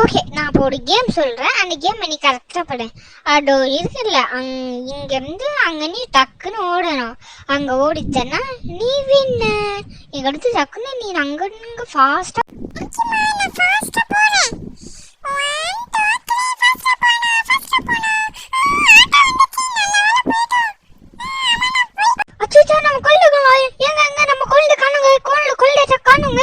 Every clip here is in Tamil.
ஓகே, நான் இப்போ ஒரு கேம் சொல்கிறேன். அந்த கேம் நீ கரெக்டாக படு. அதோ இருக்குல்ல, இங்கேருந்து அங்கே நீ டக்குன்னு ஓடணும். அங்கே ஓடிச்சேன்னா நீ வின்னு. இங்கே அடுத்து டக்குன்னு நீ அங்கே இங்கே ஃபாஸ்ட்டாக அச்சோ, நம்ம கொல்லுங்க. எங்க எங்க நம்ம கொல்லுது காணுங்க, கொல்லுத காணுங்க.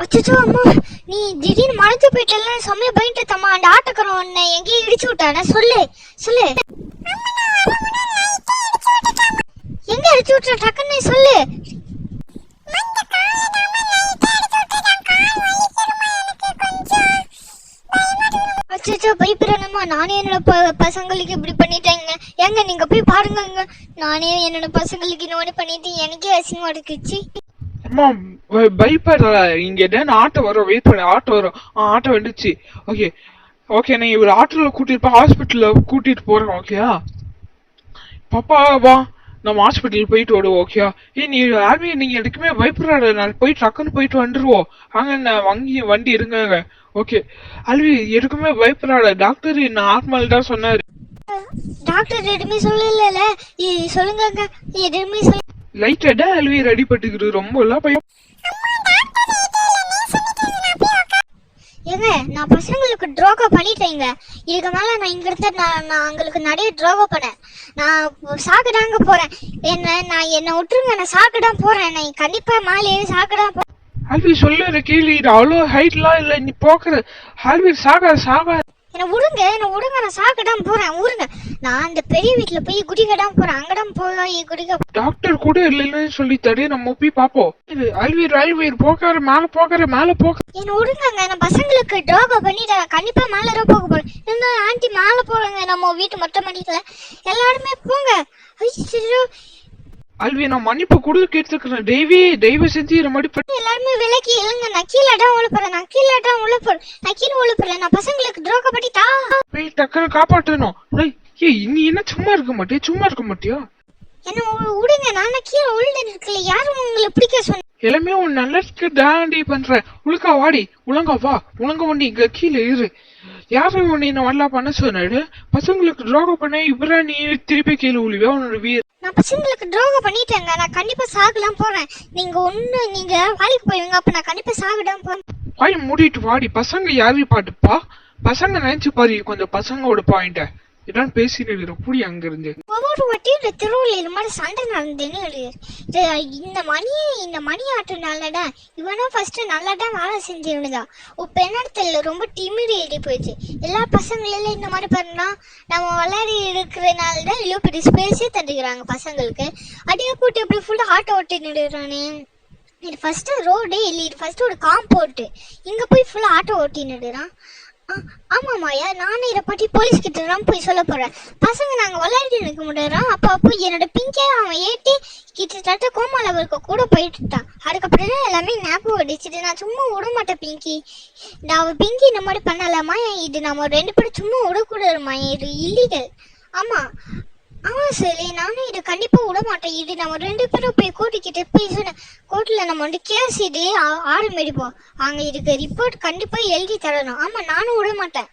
அச்சோ அம்மா, நீ திடீர்னு மறைச்சு போயிட்டல, செம்மையா பயந்துட்டு தம்மா. அந்த ஆட்டக்காரன் உன்னை எங்கேயும் இடிச்சு விட்டானே, சொல்லு சொல்லு. எங்க இடிச்சு விட்ட, டக்குன்னு சொல்லு. அச்சோ, பயப்படுறேனம்மா. நானே என்னோட பசங்களுக்கு இப்படி பண்ணிட்டேங்க. ஏங்க நீங்க போய் பாருங்க. நானே என்னோட பசங்களுக்கு இன்னொன்று பண்ணிட்டு எனக்கே அசிங்கமா இருக்குச்சு. அம்மா பயப்படுற, இங்க ஆட்டோ வரும், வெயிட் பண்ண. ஆட்டோ வரும். ஆட்டோ வந்துச்சு. ஓகே ஓகே, நான் இவர் ஆட்டோல கூட்டிட்டு போய் ஹாஸ்பிட்டல்ல கூட்டிட்டு போறேன். ஓகேயா பாப்பா, வா நம்ம ஹாஸ்பிட்டல் போயிட்டு வருவோம். ஓகேயா? நீ ஆர்மி, நீங்க எதுக்குமே பயப்படுறாரு. நான் போய் டக்குன்னு போயிட்டு வந்துருவோம். அங்க வண்டி இருங்க. ஓகே அல்வி, எதுக்குமே பயப்படுறாரு. டாக்டர் நார்மல் தான் சொன்னாரு. டாக்டர் எதுவுமே சொல்லல. சொல்லுங்க, எதுவுமே சொல்ல. லைட்டா அல்வி ரெடி பட்டுக்கிட்டு ரொம்ப எல்லாம் பயம். ஏங்க, நான் பசங்களுக்கு ட்ரோகோ பண்ணிட்டேங்க. இதுக்கு மேல நான் இங்க இருந்து நான் உங்களுக்கு நிறைய ட்ரோகோ பண்ணேன். நான் சாக்கடாங்க போறேன். என்ன விட்டுருங்க, நான் சாக்கடான் போறேன். நான் கண்டிப்பா மேலே சாக்கடான் போறேன். ஆல்வி சொல்லுற கேள்வி, இது அவ்வளோ ஹைட்லாம் இல்லை. நீ போக்குற ஆல்வி சாக என்ன விடுங்க, நான் சாக்கடான் போறேன். ஊருங்க, நான் அந்த பெரிய வீட்டுல போய் குடிக்கடாம போறேன். அங்கடாம் போய் குடிக்க. டாக்டர் கூட இல்லைன்னு சொல்லி தரே, நம்ம போய் பாப்போம். அல்வீர் போக்கார மேல போக்க. என்ன விடுங்க, நான் பசங்களுக்கு ட்ரோகோ பண்ணிட்டேன். கண்டிப்பா மேல போக போறேன். இன்னும் ஆண்டி மேல போறாங்க. நம்ம வீட்டு மொட்டை மாடியில எல்லாருமே போங்க. அல்வி, நான் மன்னிப்பு கொடுத்து கேட்டுக்கிறேன். தெய்வ செஞ்சு எல்லாருமே விலைக்கு இல்லைங்க. நான் கீழே உழப்புறேன். நான் கீழே உழப்புறேன். நான் பசங்களுக்கு ட்ரோகோ பண்ணிட்டா போய் டக்குனு காப்பாற்றணும். நீ என்ன சும்மா இருக்க மாட்டியா? என்ன விடுங்க, நான் கீழே உள்ள இருக்கல. யாரும் உங்களை பிடிக்க சொன்ன? எல்லாமே உன் நல்லதுக்கு தாண்டி பண்ற. உழுக்கா வாடி, உலங்க வா, உலங்க வண்டி இங்க கீழே இரு. யாரும் உன்னை என்ன வரலா பண்ண சொன்னாரு? பசங்களுக்கு ட்ரோகோ பண்ண இவரா நீ திருப்பி கீழே உழுவியா? உன்னோட வீர். நான் பசங்களுக்கு ட்ரோகோ பண்ணிட்டேங்க. நான் கண்டிப்பா சாகலாம் போறேன். நீங்க வேலைக்கு போயிருங்க. அப்ப நான் கண்டிப்பா சாகலாம் போறேன். வாய் மூடிட்டு வாடி. பசங்க யாரையும் பாட்டுப்பா. பசங்க நினைச்சு பாரு கொஞ்சம் பசங்களோட பாயிண்ட. இதான் பேசிட்டு புடி அங்க இருந்து. ஒவ்வொரு வாட்டியும் இந்த திருவிழா இது மாதிரி சண்டை நடந்தேன்னு இந்த மணி ஆட்டுனாலடா இவனும் ஃபர்ஸ்ட் நல்லாடா வேலை செஞ்சவனுதா. இப்ப என்னத்துல ரொம்ப டிமிடி ஏறி போயிடுச்சு. எல்லா பசங்களும் இந்த மாதிரி பண்ணா நம்ம விளையாடி இருக்கிறதுனாலதான் இவ்வளவு பெரிய ஸ்பேஸே தந்துக்கிறாங்க பசங்களுக்கு. அடியே போட்டு அப்படி ஃபுல்லா ஆட்டோ ஓட்டி நிடுறானே. இது ஃபர்ஸ்ட் ரோடு இல்லை, இது ஃபர்ஸ்ட் ஒரு காம்பவுண்ட். இங்க போய் ஃபுல்லா ஆட்டோ ஓட்டி நிடுறான். ஆமாமாயா, நானும் இதை பற்றி போலீஸ் கிட்ட தான் போய் சொல்ல போறேன். பசங்க நாங்க விளையாடி நிற்க முடியாதான். அப்போ என்னோட பிங்கே அவன் ஏற்றி கிட்டத்தட்ட கோமா லெவலுக்கு கூட போயிட்டுட்டான். அதுக்கப்புறம் தான் எல்லாமே ஞாபகம் அடிச்சுட்டு நான் சும்மா விட மாட்டேன் பிங்கி. அவன் பிங்கி இந்த மாதிரி பண்ணலாமா? இது நம்ம 2 பேரும் சும்மா விடக்கூடாதுமா. இது இல்லீகல். ஆமா சரி, நானும் இதை கண்டிப்பா விட மாட்டேன். இது நம்ம 2 பேரும் போய் கூட்டிக்கிட்டு போய் சொன்ன கோர்ட்ல நம்ம கேஸ் இது ஆரம்பிப்போம். அங்க இதுக்கு ரிப்போர்ட் கண்டிப்பா எழுதி தரணும். ஆமா, நானும் விட மாட்டேன்.